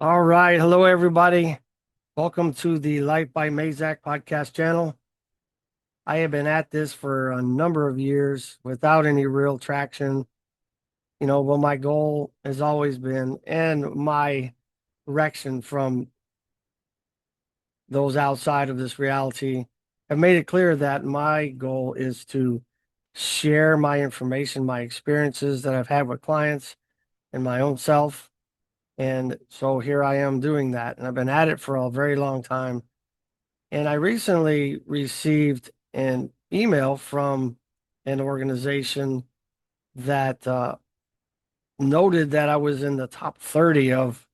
All right. Hello, everybody. Welcome to the Life by Mazak podcast channel. I have been at this for a number of years without any real traction. But my goal has always been, and my direction from those outside of this reality have made it clear that my goal is to share my information, my experiences that I've had with clients and my own self. And so here I am doing that. And I've been at it for a very long time. And I recently received an email from an organization that noted that I was in the top 30 of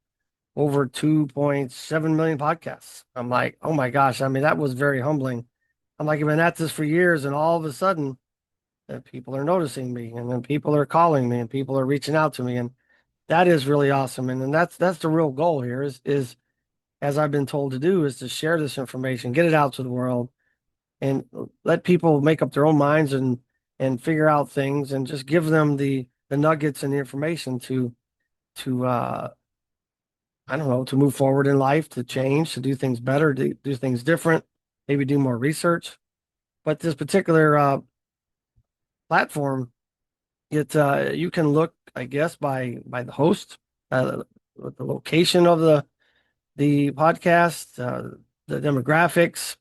over 2.7 million podcasts. I'm like, oh my gosh. I mean, that was very humbling. I'm like, I've been at this for years, and all of a sudden, people are noticing me, and then people are calling me, and people are reaching out to me, and that is really awesome. And then that's the real goal here is as I've been told to do, is to share this information, get it out to the world and let people make up their own minds and figure out things and just give them the nuggets and the information to I don't know, to move forward in life, to change, to do things better, to do things different, maybe do more research. But this particular platform, it you can look, I guess, by the host, the location of the podcast, the demographics,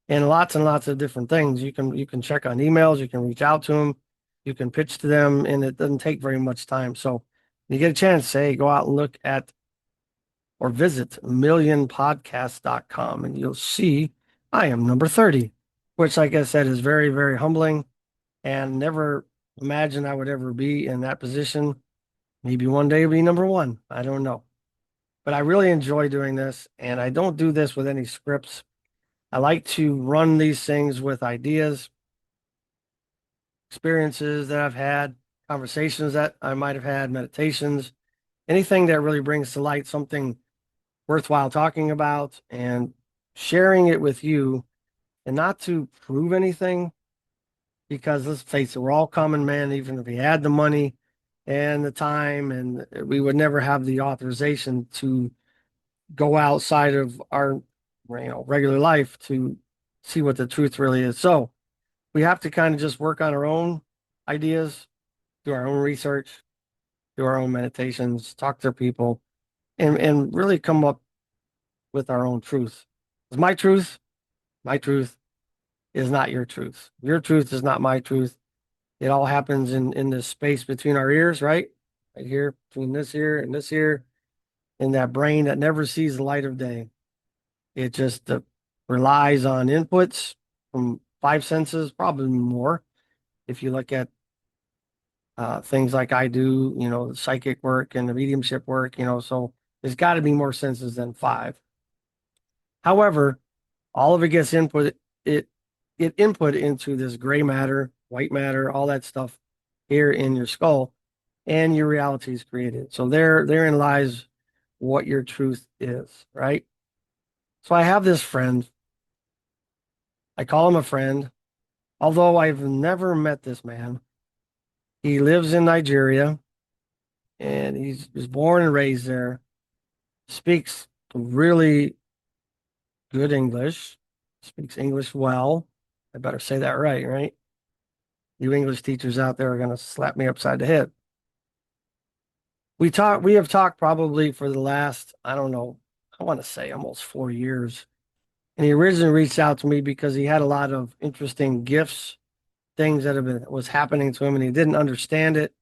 and lots of different things. You can check on emails, you can reach out to them, you can pitch to them, and it doesn't take very much time. So you get a chance, say, go out and look at or visit millionpodcast.com and you'll see I am number 30, which, like I said, is very, very humbling and never imagined I would ever be in that position. Maybe one day be number one. I don't know. But I really enjoy doing this, and I don't do this with any scripts. I like to run these things with ideas, experiences that I've had, conversations that I might have had, meditations, anything that really brings to light something worthwhile talking about and sharing it with you, and not to prove anything, because let's face it, we're all common men. Even if we had the money and the time, and we would never have the authorization to go outside of our regular life to see what the truth really is. So we have to kind of just work on our own ideas, do our own research, do our own meditations, talk to people, and really come up with our own truth. 'Cause my truth is not your truth. Your truth is not my truth. It all happens in this space between our ears, right? Right here, between this ear and this ear, in that brain that never sees the light of day. It just relies on inputs from five senses, probably more. If you look at things like I do, the psychic work and the mediumship work, so there's got to be more senses than five. However, all of it gets it get input into this gray matter, white matter, all that stuff here in your skull, and your reality is created. So therein lies what your truth is, right? So I have this friend. I call him a friend, although I've never met this man. He lives in Nigeria, and he was born and raised there. Speaks really good English, speaks English well. I better say that right, right? You English teachers out there are going to slap me upside the head. We have talked probably for the last, I don't know, I want to say almost 4 years. And he originally reached out to me because he had a lot of interesting gifts, things that was happening to him, and he didn't understand it,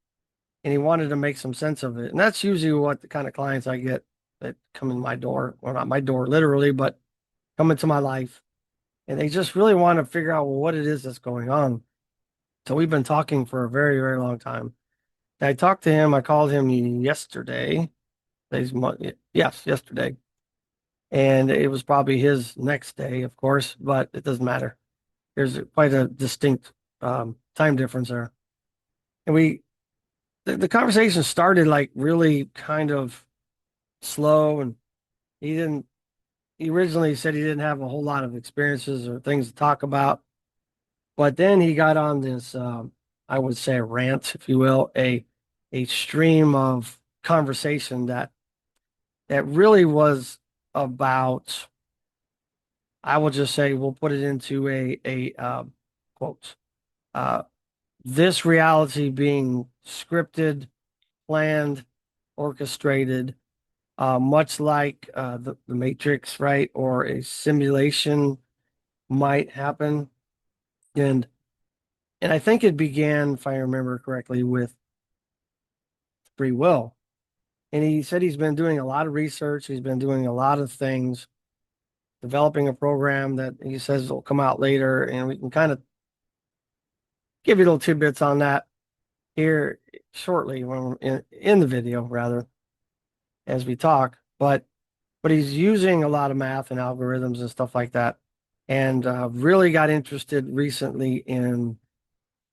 and he wanted to make some sense of it. And that's usually what the kind of clients I get that come in my door, well, not my door literally, but come into my life. And they just really want to figure out, well, what it is that's going on. So we've been talking for a very, very long time. I talked to him. I called him yesterday. Yes, yesterday. And it was probably his next day, of course, but it doesn't matter. There's quite a distinct time difference there. And the conversation started like really kind of slow, and he didn't, he originally said he didn't have a whole lot of experiences or things to talk about. But then he got on this, I would say a rant, if you will, a stream of conversation that that really was about, I will just say, we'll put it into a quote, uh, this reality being scripted, planned, orchestrated, much like the Matrix, right? Or a simulation might happen. And and I think it began, if I remember correctly, with free will. And he said he's been doing a lot of research, he's been doing a lot of things, developing a program that he says will come out later, and we can kind of give you little tidbits on that here shortly when we're in the video, rather, as we talk. But he's using a lot of math and algorithms and stuff like that, and really got interested recently in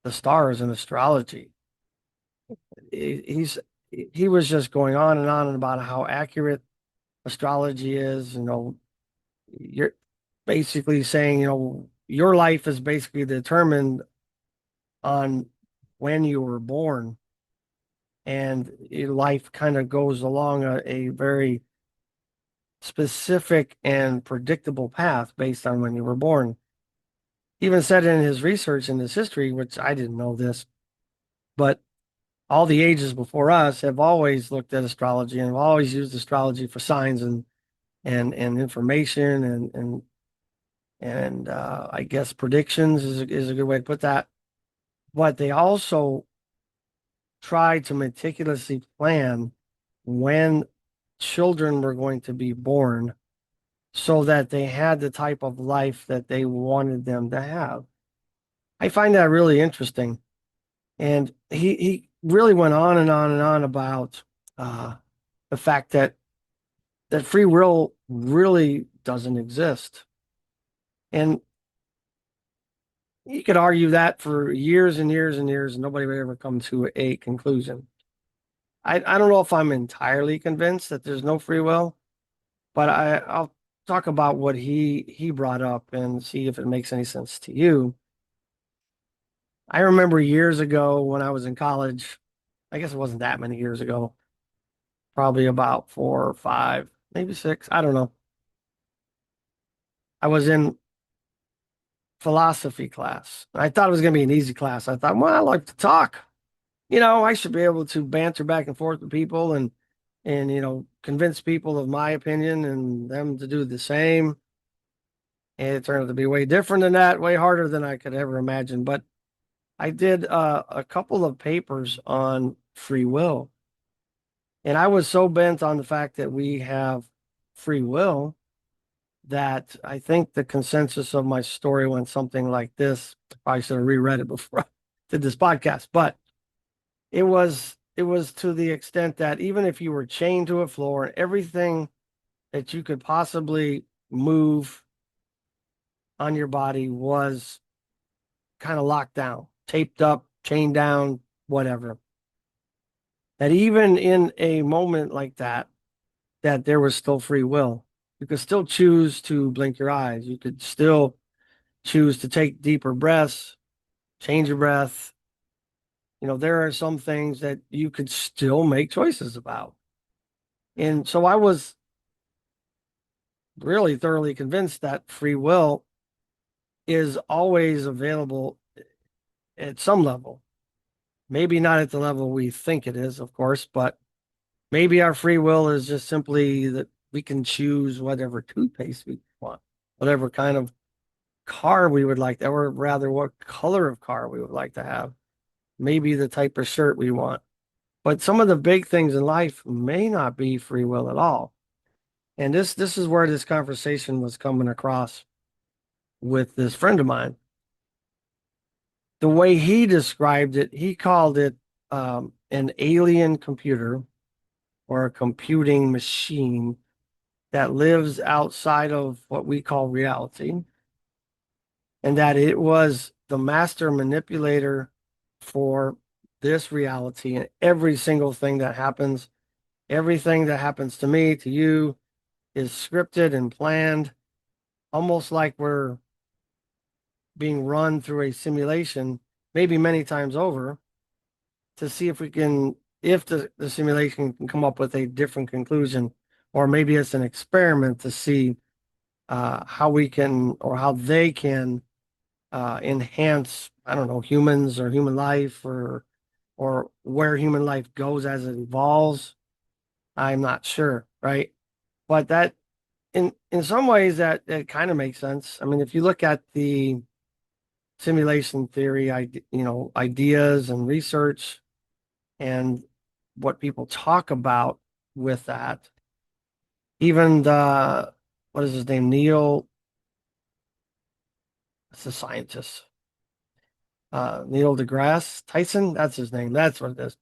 the stars and astrology. He's he was just going on and on about how accurate astrology is. You're basically saying, your life is basically determined on when you were born, and your life kind of goes along a very specific and predictable path based on when you were born. He even said in his research in his history, which I didn't know this, but all the ages before us have always looked at astrology and have always used astrology for signs and information and I guess predictions is a good way to put that. But they also try to meticulously plan when children were going to be born so that they had the type of life that they wanted them to have. I find that really interesting. And he really went on and on and on about uh, the fact that free will really doesn't exist. And you could argue that for years and years and years, and nobody would ever come to a conclusion. I don't know if I'm entirely convinced that there's no free will, but I'll talk about what he brought up and see if it makes any sense to you. I remember years ago when I was in college, I guess it wasn't that many years ago, probably about 4 or 5, maybe 6, I don't know. I was in philosophy class. I thought it was going to be an easy class. I thought, well, I like to talk. I should be able to banter back and forth with people and convince people of my opinion and them to do the same. And it turned out to be way different than that, way harder than I could ever imagine. But I did a couple of papers on free will. And I was so bent on the fact that we have free will that I think the consensus of my story went something like this. I probably should have reread it before I did this podcast, but it was to the extent that even if you were chained to a floor and everything that you could possibly move on your body was kind of locked down, taped up, chained down, whatever. That even in a moment like that there was still free will. You could still choose to blink your eyes. You could still choose to take deeper breaths, change your breath. There are some things that you could still make choices about. And so I was really thoroughly convinced that free will is always available at some level. Maybe not at the level we think it is, of course, but maybe our free will is just simply that we can choose whatever toothpaste we want, whatever kind of car we would like, or rather, what color of car we would like to have, maybe the type of shirt we want. But some of the big things in life may not be free will at all. And this is where this conversation was coming across with this friend of mine. The way he described it, he called it an alien computer or a computing machine that lives outside of what we call reality, and that it was the master manipulator for this reality and every single thing that happens. Everything that happens to me, to you, is scripted and planned, almost like we're being run through a simulation, maybe many times over, to see if the simulation can come up with a different conclusion or maybe it's an experiment to see how we can or how they can enhance, I don't know, humans or human life or where human life goes as it evolves. I'm not sure, right? But that in some ways that kind of makes sense. I mean, if you look at the simulation theory, ideas and research and what people talk about with that, even the what is his name? Neil, it's a scientist. Neil deGrasse Tyson, that's his name. That's what it is.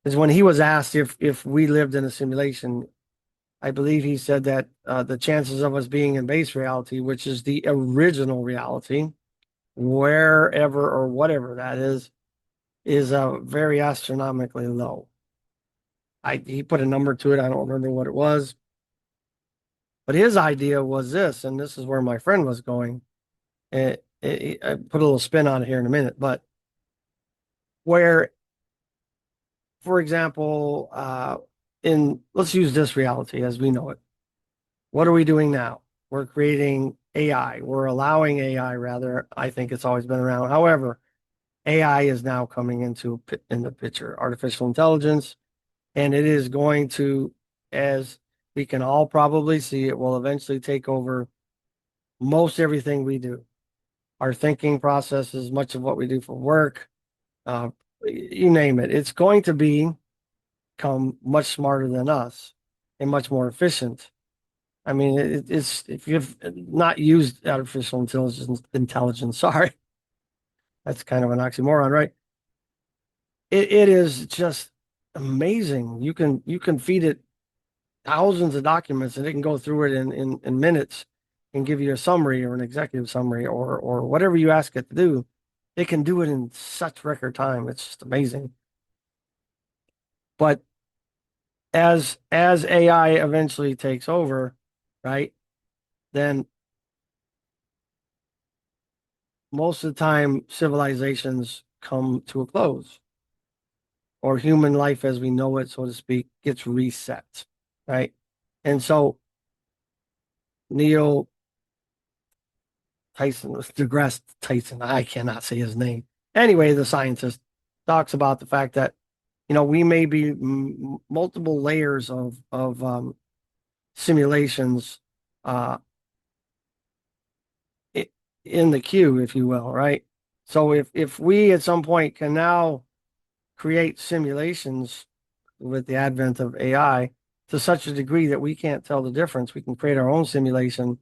Is when he was asked if we lived in a simulation, I believe he said that the chances of us being in base reality, which is the original reality, wherever or whatever that is very astronomically low. He put a number to it. I don't remember what it was, but his idea was this, and this is where my friend was going. I put a little spin on it here in a minute, but where, for example, in let's use this reality as we know it. What are we doing now? We're creating AI. We're allowing AI, rather. I think it's always been around. However, AI is now coming in the picture, artificial intelligence, and it is going to, as we can all probably see, it will eventually take over most everything we do. Our thinking processes, much of what we do for work, uh, you name it. It's going to become much smarter than us and much more efficient. I mean, it's if you've not used artificial intelligence, sorry, that's kind of an oxymoron, right? It is just amazing. You can feed it thousands of documents and it can go through it in minutes and give you a summary or an executive summary or whatever you ask it to do. It can do it in such record time. It's just amazing. But as AI eventually takes over, right, then most of the time civilizations come to a close or human life as we know it, so to speak, gets reset, right? And so Neil Tyson, deGrasse Tyson, I cannot say his name. Anyway, the scientist talks about the fact that, we may be multiple layers of simulations uh, in the queue, if you will, right? So if we at some point can now create simulations with the advent of AI to such a degree that we can't tell the difference, we can create our own simulation,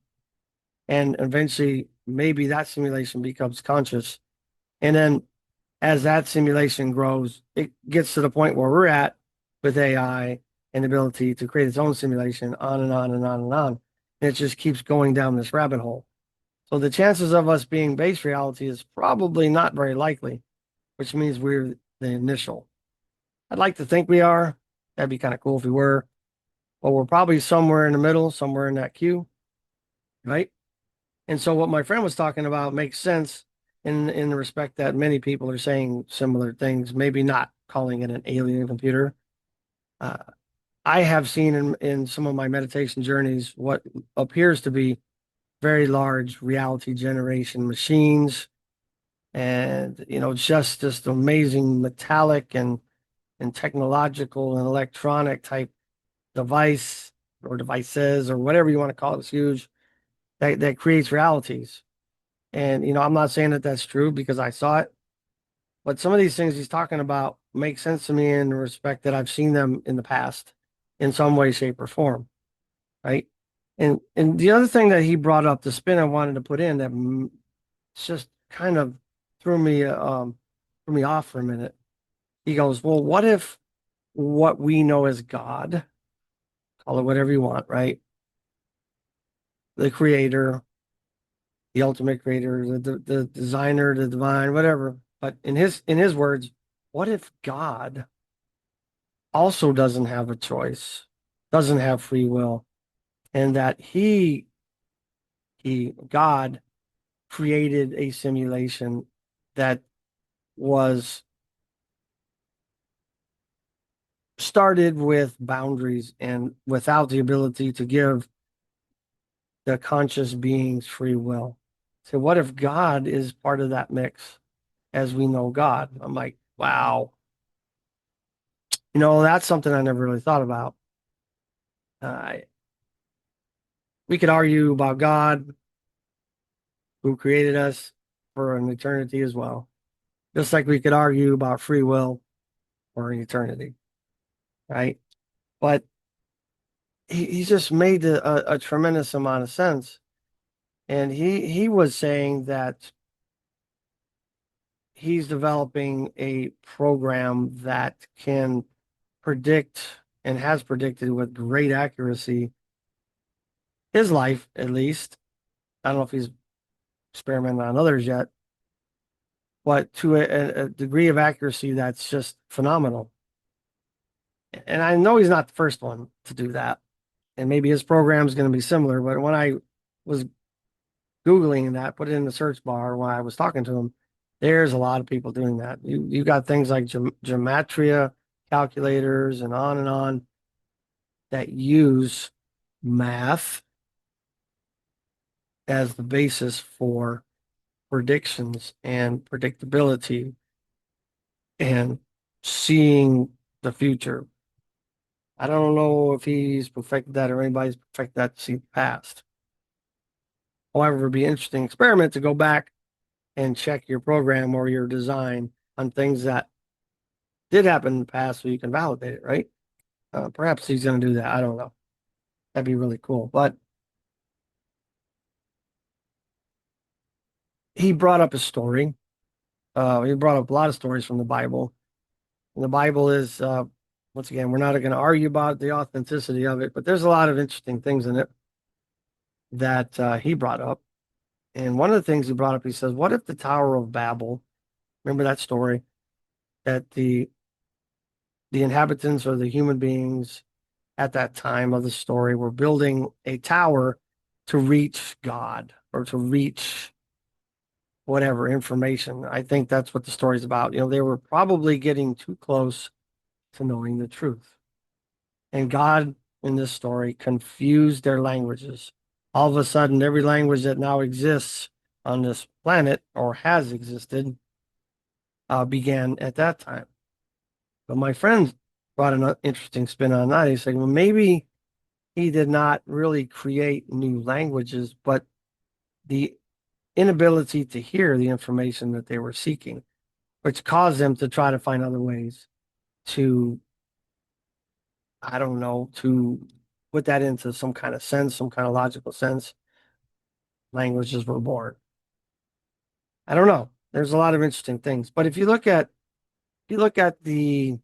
and eventually maybe that simulation becomes conscious. And then as that simulation grows, it gets to the point where we're at with AI and the ability to create its own simulation on and on and on and on. And it just keeps going down this rabbit hole. So the chances of us being base reality is probably not very likely, which means we're the initial. I'd like to think we are. That'd be kind of cool if we were. But we're probably somewhere in the middle, somewhere in that queue, right? And so what my friend was talking about makes sense in the respect that many people are saying similar things, maybe not calling it an alien computer. Uh, I have seen in some of my meditation journeys what appears to be very large reality generation machines and just amazing metallic and technological and electronic type device or devices or whatever you want to call it. It's huge that creates realities. And I'm not saying that that's true because I saw it, but some of these things he's talking about make sense to me in the respect that I've seen them in the past in some way, shape, or form, right? And the other thing that he brought up, the spin I wanted to put in that just kind of threw me off for a minute. He goes, "Well, what if what we know as God, call it whatever you want, right? The creator, the ultimate creator, the designer, the divine, whatever. But in his words, what if God also doesn't have a choice, doesn't have free will, and that God created a simulation that was started with boundaries and without the ability to give the conscious beings free will. So what if God is part of that mix as we know God? I'm like, wow, that's something I never really thought about. Uh, we could argue about God who created us for an eternity as well, just like we could argue about free will for an eternity, right? But he just made a tremendous amount of sense. And he was saying that he's developing a program that can predict and has predicted with great accuracy his life, at least. I don't know if he's experimenting on others yet, but to a degree of accuracy that's just phenomenal. And I know he's not the first one to do that. And maybe his program is going to be similar. But when I was Googling that, put it in the search bar when I was talking to him, there's a lot of people doing that. You got things like gematria calculators and on that use math as the basis for predictions and predictability and seeing the future. I don't know if he's perfected that or anybody's perfected that to see the past. However, it'd be an interesting experiment to go back and check your program or your design on things that did happen in the past so you can validate it, right? Perhaps he's going to do that. I don't know. That'd be really cool. But he brought up a story. He brought up a lot of stories from the Bible. And the Bible is, once again, we're not going to argue about the authenticity of it, but there's a lot of interesting things in it that he brought up. And one of the things he brought up, he says, what if the Tower of Babel, remember that story, that the inhabitants or the human beings at that time of the story were building a tower to reach God or to reach whatever information. I think that's what the story's about. They were probably getting too close to knowing the truth. And God, in this story, confused their languages. All of a sudden, every language that now exists on this planet or has existed began at that time. But my friend brought an interesting spin on that. He said, well, maybe he did not really create new languages, but the inability to hear the information that they were seeking, which caused them to try to find other ways to, I don't know, to put that into some kind of sense, some kind of logical sense. Languages were born. I don't know. There's a lot of interesting things. But if you look at the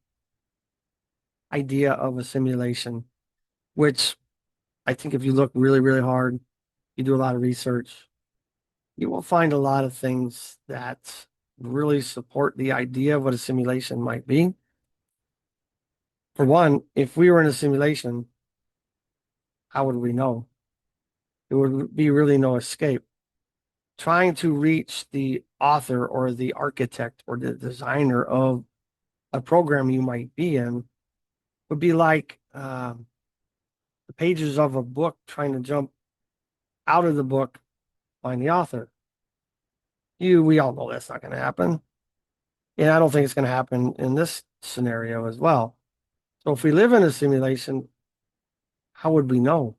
idea of a simulation, which I think if you look really, really hard, you do a lot of research, you will find a lot of things that really support the idea of what a simulation might be. For one, if we were in a simulation, how would we know? There would be really no escape. Trying to reach the author or the architect or the designer of a program you might be in would be like the pages of a book trying to jump out of the book, find the author. We all know that's not going to happen. And I don't think it's going to happen in this scenario as well. So if we live in a simulation, how would we know?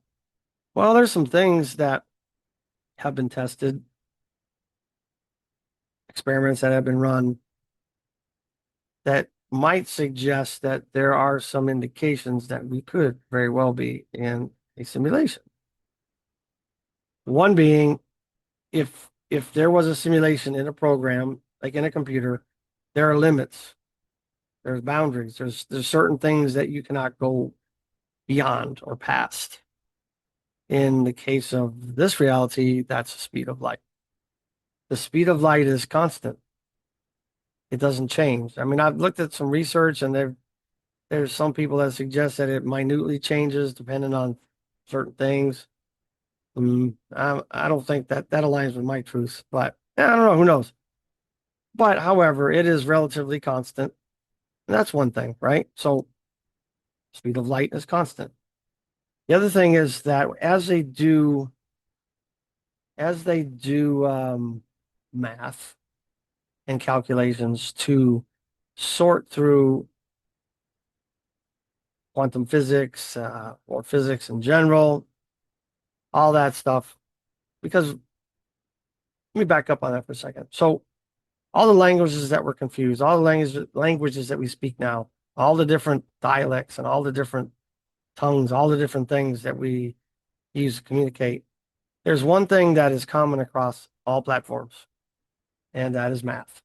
Well, there's some things that have been tested, experiments that have been run that might suggest that there are some indications that we could very well be in a simulation. One being, if there was a simulation in a program, like in a computer, there are limits, there's boundaries, there's certain things that you cannot go beyond or past. In the case of this reality, that's the speed of light. The speed of light is constant. It doesn't change. I mean, I've looked at some research and there's some people that suggest that it minutely changes depending on certain things. I don't think that aligns with my truth, but I don't know. Who knows? But however, it is relatively constant. And that's one thing, right? So Speed of light is constant. The other thing is that as they do math and calculations to sort through quantum physics or physics in general, all that stuff. Because let me back up on that for a second. So all the languages that we're confused, all the languages that we speak now, all the different dialects and all the different tongues, all the different things that we use to communicate. There's one thing that is common across all platforms, and that is math.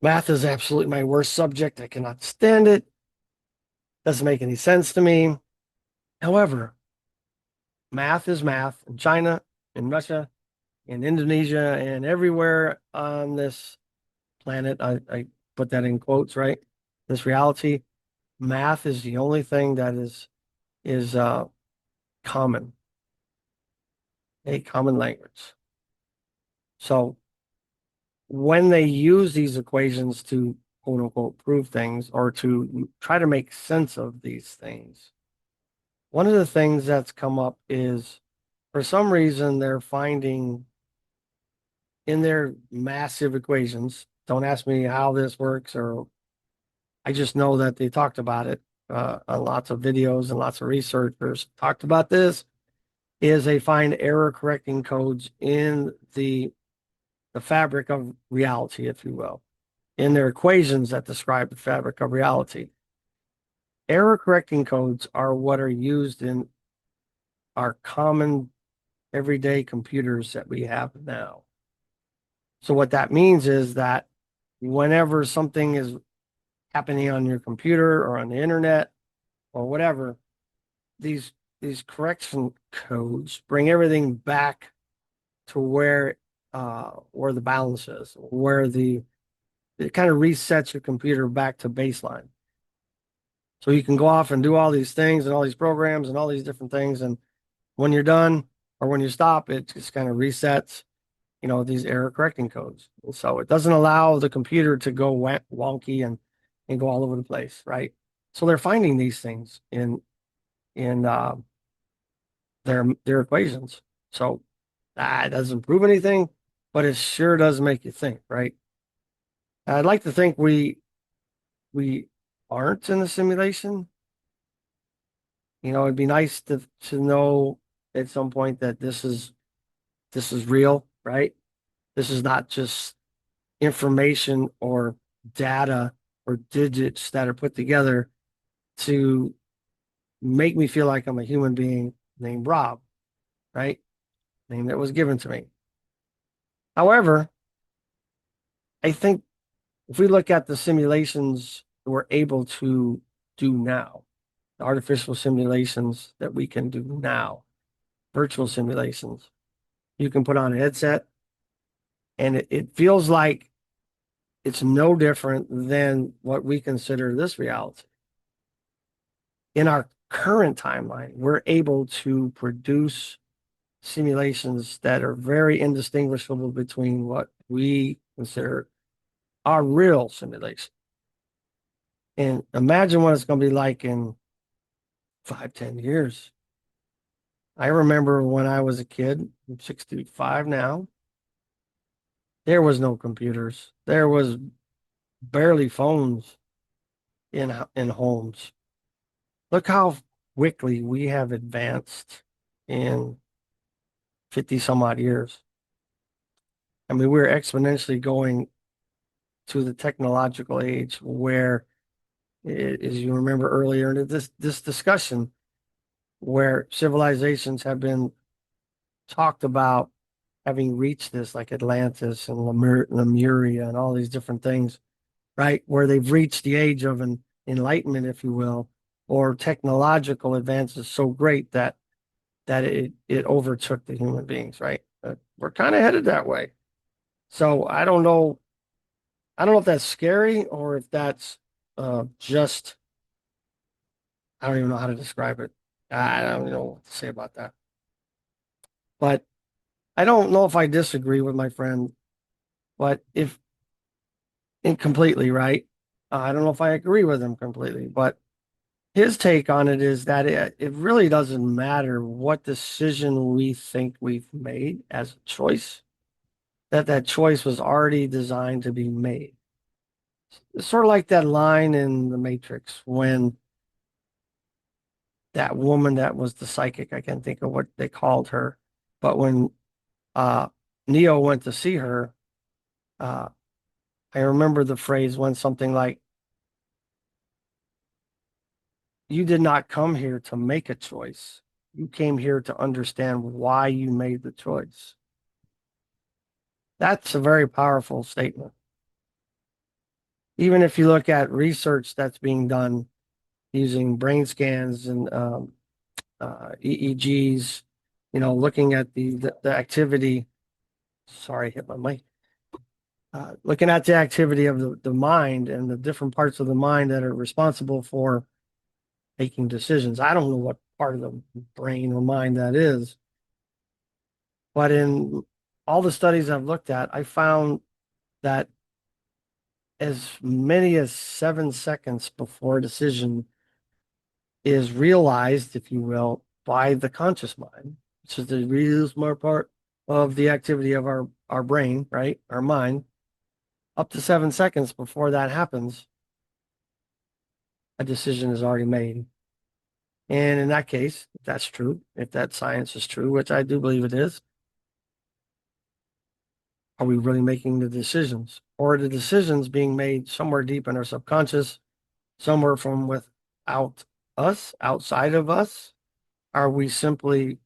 Math is absolutely my worst subject. I cannot stand it. Doesn't make any sense to me. However, math is math in China, in Russia, in Indonesia, and everywhere on this planet. I put that in quotes, right? This reality, math is the only thing that is common, a common language. So when they use these equations to quote unquote prove things or to try to make sense of these things, one of the things that's come up is for some reason they're finding in their massive equations. Don't ask me how this works, or I just know that they talked about it on lots of videos and lots of researchers talked about this. Is they find error correcting codes in the fabric of reality, if you will, in their equations that describe the fabric of reality. Error correcting codes are what are used in our common everyday computers that we have now. So what that means is that whenever something is happening on your computer or on the internet or whatever, these these correction codes bring everything back to where the balance is, where it kind of resets your computer back to baseline. So you can go off and do all these things and all these programs and all these different things. And when you're done or when you stop, it just kind of resets, these error correcting codes. And so it doesn't allow the computer to go wonky and go all over the place, right? So they're finding these things in their equations. So it doesn't prove anything, but it sure does make you think, right? I'd like to think we aren't in a simulation. It'd be nice to know at some point that this is real, right? This is not just information or data or digits that are put together to make me feel like I'm a human being named Rob, right? Name that was given to me. However, I think if we look at the simulations we're able to do now, the artificial simulations that we can do now, virtual simulations, you can put on a headset and it feels like it's no different than what we consider this reality. In our current timeline, we're able to produce simulations that are very indistinguishable between what we consider our real simulation. And imagine what it's going to be like in 5, 10 years. I remember when I was a kid, I'm 65 now, there was no computers. There was barely phones in homes. Look how quickly we have advanced in 50 some odd years. I mean, we're exponentially going to the technological age where, as you remember earlier in this discussion, where civilizations have been talked about having reached this, like Atlantis and Lemuria and all these different things, right? Where they've reached the age of an enlightenment, if you will, or technological advances so great that it overtook the human beings, right? We're kind of headed that way. So I don't know if that's scary or if that's just, I don't even know how to describe it. I don't know what to say about that. But I don't know if I disagree with my friend, but if incompletely, right? I don't know if I agree with him completely, but his take on it is that it really doesn't matter what decision we think we've made as a choice, that choice was already designed to be made. It's sort of like that line in The Matrix when that woman that was the psychic, I can't think of what they called her, but when uh, Neo went to see her, uh, I remember the phrase went something like, "You did not come here to make a choice. You came here to understand why you made the choice." That's a very powerful statement. Even if you look at research that's being done using brain scans and EEGs, looking at the activity. Sorry, hit my mic. Looking at the activity of the mind and the different parts of the mind that are responsible for making decisions. I don't know what part of the brain or mind that is, but in all the studies I've looked at, I found that as many as 7 seconds before a decision is realized, if you will, by the conscious mind, which is the really smart part of the activity of our brain, right? Our mind, up to 7 seconds before that happens, a decision is already made. And in that case, if that's true, if that science is true, which I do believe it is, are we really making the decisions? Or are the decisions being made somewhere deep in our subconscious, somewhere from without us, outside of us? Are we simply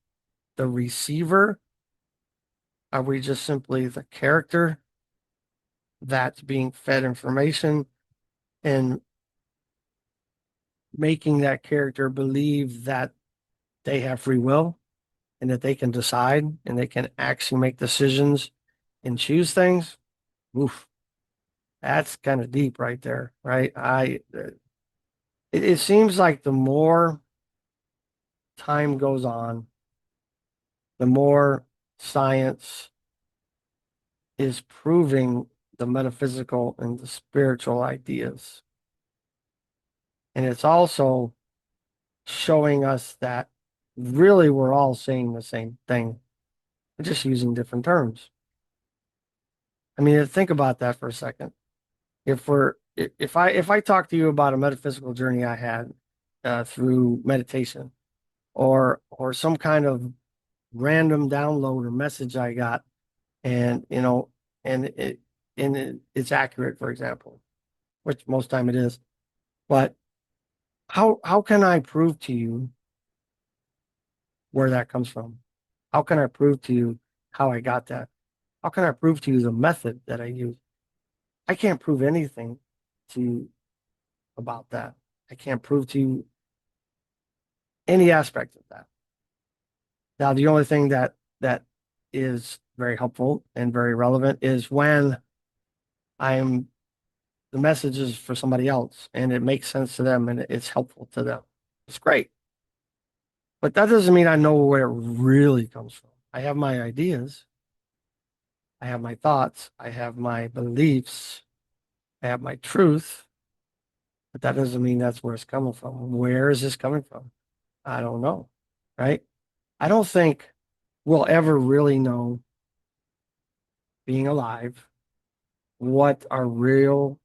the receiver? Are we just simply the character that's being fed information and making that character believe that they have free will and that they can decide and they can actually make decisions and choose things? Oof, that's kind of deep right there, right? It seems like the more time goes on, the more science is proving the metaphysical and the spiritual ideas. And it's also showing us that really we're all saying the same thing, just using different terms. I mean, think about that for a second. If I talk to you about a metaphysical journey I had through meditation, or some kind of random download or message I got, and and it's accurate, for example, which most time it is, but how can I prove to you where that comes from? How can I prove to you how I got that? How can I prove to you the method that I use? I can't prove anything to you about that. I can't prove to you any aspect of that. Now, the only thing that is very helpful and very relevant is when I'm the message is for somebody else and it makes sense to them and it's helpful to them. It's great. But that doesn't mean I know where it really comes from. I have my ideas, I have my thoughts, I have my beliefs, I have my truth, but that doesn't mean that's where it's coming from. Where is this coming from? I don't know, right? I don't think we'll ever really know, being alive, what our real,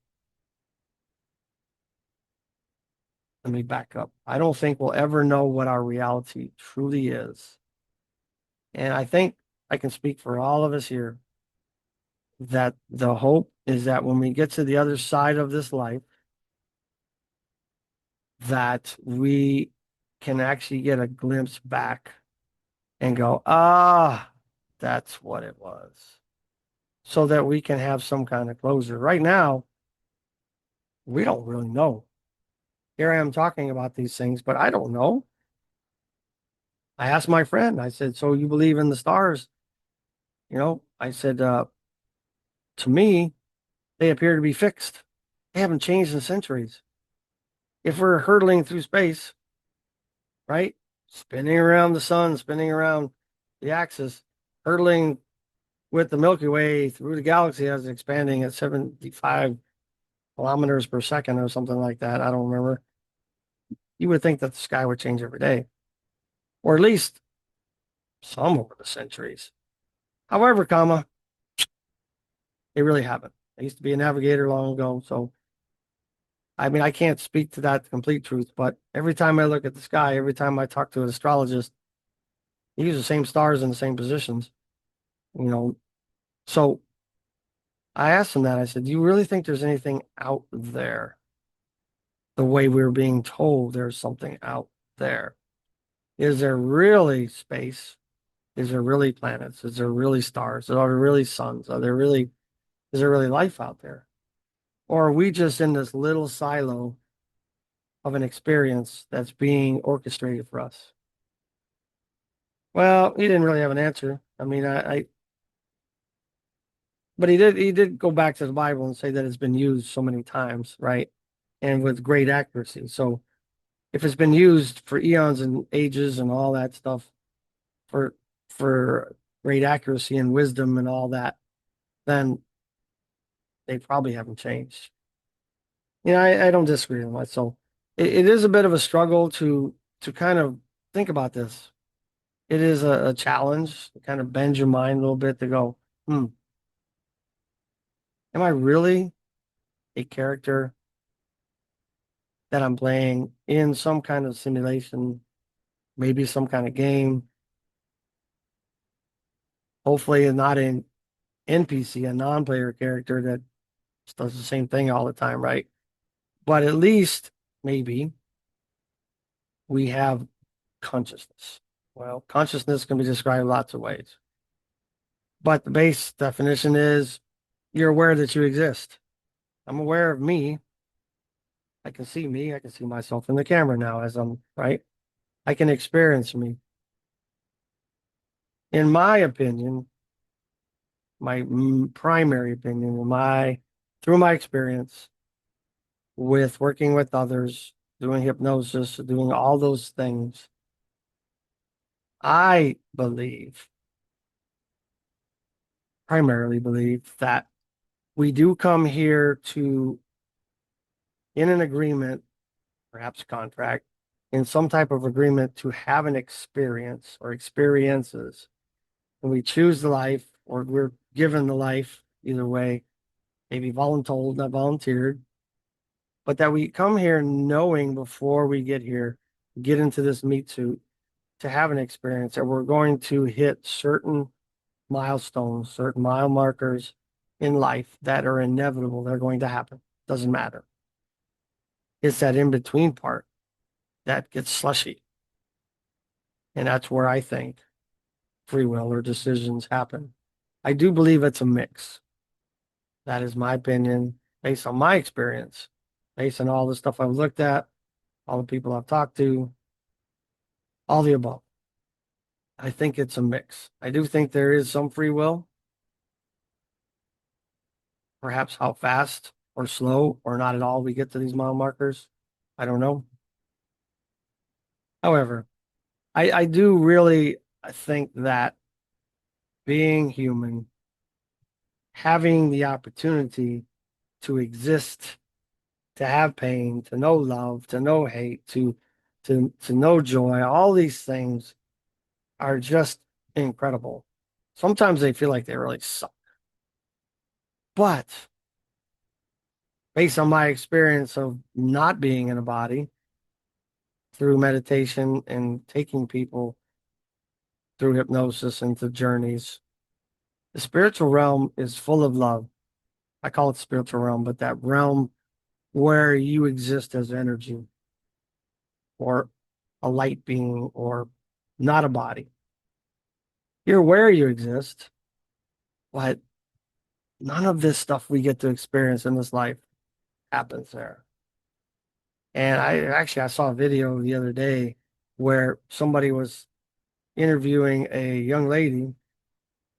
let me back up. I don't think we'll ever know what our reality truly is. And I think I can speak for all of us here that the hope is that when we get to the other side of this life, that we can actually get a glimpse back and go, that's what it was. So that we can have some kind of closure. Right now, we don't really know. Here I am talking about these things, but I don't know. I asked my friend, I said, "So you believe in the stars?" I said, "To me, they appear to be fixed. They haven't changed in centuries. If we're hurtling through space, right? Spinning around the sun, spinning around the axis, hurtling with the Milky Way through the galaxy as it's expanding at 75 kilometers per second or something like that. I don't remember. you would think that the sky would change every day, or at least some over the centuries. However, they really haven't. I used to be a navigator long ago, so I mean, I can't speak to that complete truth, but every time I look at the sky, every time I talk to an astrologist, they use the same stars in the same positions, you know. So I asked him that. I said, "Do you really think there's anything out there the way we're being told there's something out there? Is there really space? Is there really planets? Is there really stars? Are there really suns? Is there really life out there? Or are we just in this little silo of an experience that's being orchestrated for us?" Well, he didn't really have an answer. I mean, but he did go back to the Bible and say that it's been used so many times, right? And with great accuracy. So if it's been used for eons and ages and all that stuff for for great accuracy and wisdom and all that, then they probably haven't changed. I don't disagree with that. So it is a bit of a struggle to kind of think about this. It is a challenge to kind of bend your mind a little bit to go, hmm, am I really a character that I'm playing in some kind of simulation, maybe some kind of game? Hopefully not an NPC, a non-player character that just does the same thing all the time, right? But at least maybe we have consciousness. Well, consciousness can be described lots of ways, but the base definition is you're aware that you exist. I'm aware of me. I can see me. I can see myself in the camera now as I'm right. I can experience me. In my opinion, my primary opinion, through my experience with working with others, doing hypnosis, doing all those things, I believe, primarily believe that we do come here to, in an agreement, perhaps contract, in some type of agreement to have an experience or experiences. And we choose the life or we're given the life, either way, maybe voluntold, not volunteered, but that we come here knowing before we get here, get into this meat suit to have an experience that we're going to hit certain milestones, certain mile markers in life that are inevitable. They're going to happen. Doesn't matter. It's that in between part that gets slushy. And that's where I think free will or decisions happen. I do believe it's a mix. That is my opinion based on my experience, based on all the stuff I've looked at, all the people I've talked to, all the above. I think it's a mix. I do think there is some free will. Perhaps how fast or slow or not at all we get to these mile markers, I don't know. However, I do really think that being human, having the opportunity to exist, to have pain, to know love, to know hate, to know joy, all these things are just incredible. Sometimes they feel like they really suck. But based on my experience of not being in a body through meditation and taking people through hypnosis into journeys, the spiritual realm is full of love. I call it spiritual realm, but that realm where you exist as energy or a light being or not a body. You're aware you exist, but none of this stuff we get to experience in this life happens there. And I saw a video the other day where somebody was interviewing a young lady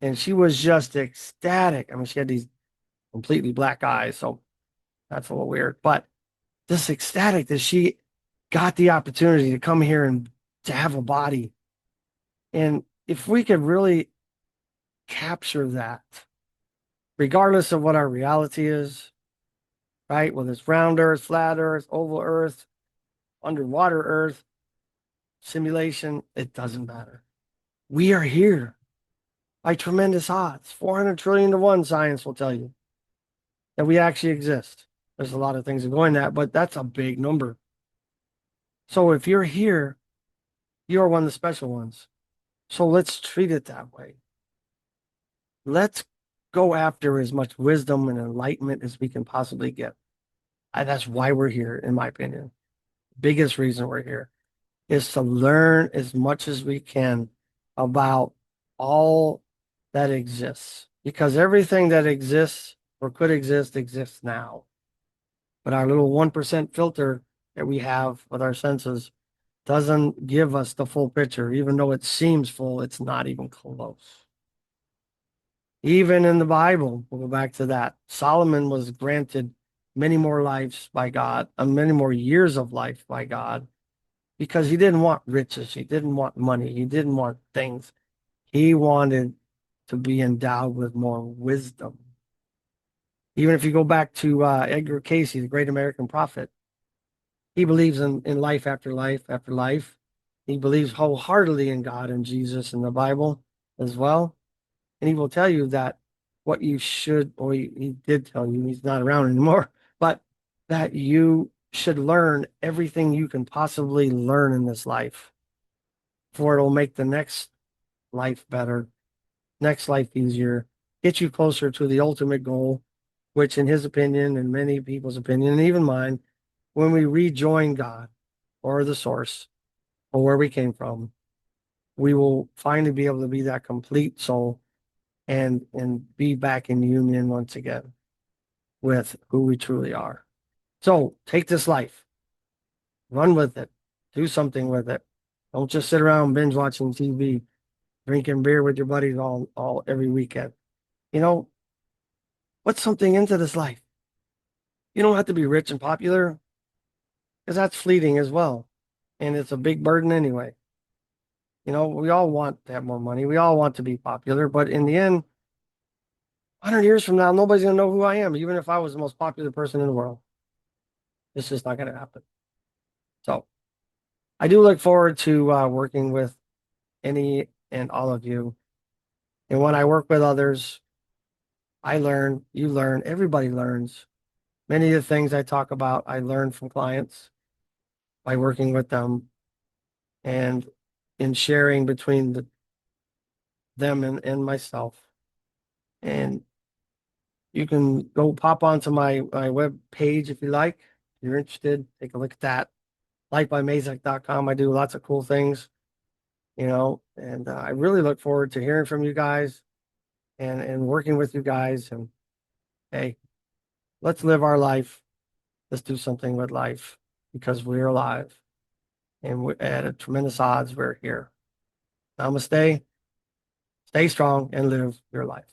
and she was just ecstatic. I mean, she had these completely black eyes, so that's a little weird, but just ecstatic that she got the opportunity to come here and to have a body. And if we could really capture that, regardless of what our reality is, right? Whether it's round earth, flat earth, oval earth, underwater Earth, simulation, it doesn't matter. We are here by tremendous odds. 400 trillion to one, science will tell you that we actually exist. There's a lot of things that go in that, but that's a big number. So if you're here, you're one of the special ones. So let's treat it that way. Let's go after as much wisdom and enlightenment as we can possibly get. That's why we're here, in my opinion. Biggest reason we're here is to learn as much as we can about all that exists. Because everything that exists or could exist exists now. But our little 1% filter that we have with our senses doesn't give us the full picture. Even though it seems full, it's not even close. Even in the Bible, we'll go back to that. Solomon was granted many more lives by God, and many more years of life by God, because he didn't want riches. He didn't want money. He didn't want things. He wanted to be endowed with more wisdom. Even if you go back to Edgar Cayce, the great American prophet, he believes in life after life after life. He believes wholeheartedly in God and Jesus and the Bible as well. And he will tell you that what you should, or he did tell you, he's not around anymore, but that you should learn everything you can possibly learn in this life, for it'll make the next life better, next life easier, get you closer to the ultimate goal, which in his opinion and many people's opinion, and even mine, when we rejoin God or the source or where we came from, we will finally be able to be that complete soul and be back in union once again with who we truly are. So take this life, run with it, do something with it. Don't just sit around binge watching TV, drinking beer with your buddies all every weekend. You know, put something into this life. You don't have to be rich and popular, because that's fleeting as well. And it's a big burden anyway. You know, we all want to have more money. We all want to be popular, but in the end, 100 years from now, nobody's going to know who I am, even if I was the most popular person in the world. It's just not going to happen. So I do look forward to working with any and all of you. And when I work with others, I learn, you learn, everybody learns. Many of the things I talk about, I learn from clients by working with them and in sharing between them and myself. And you can go pop onto my web page if you like. If you're interested, take a look at that. Lightbymazek.com. I do lots of cool things, and I really look forward to hearing from you guys and working with you guys. And hey, let's live our life. Let's do something with life, because we're alive and we're at a tremendous odds. We're here. Namaste. Stay strong and live your life.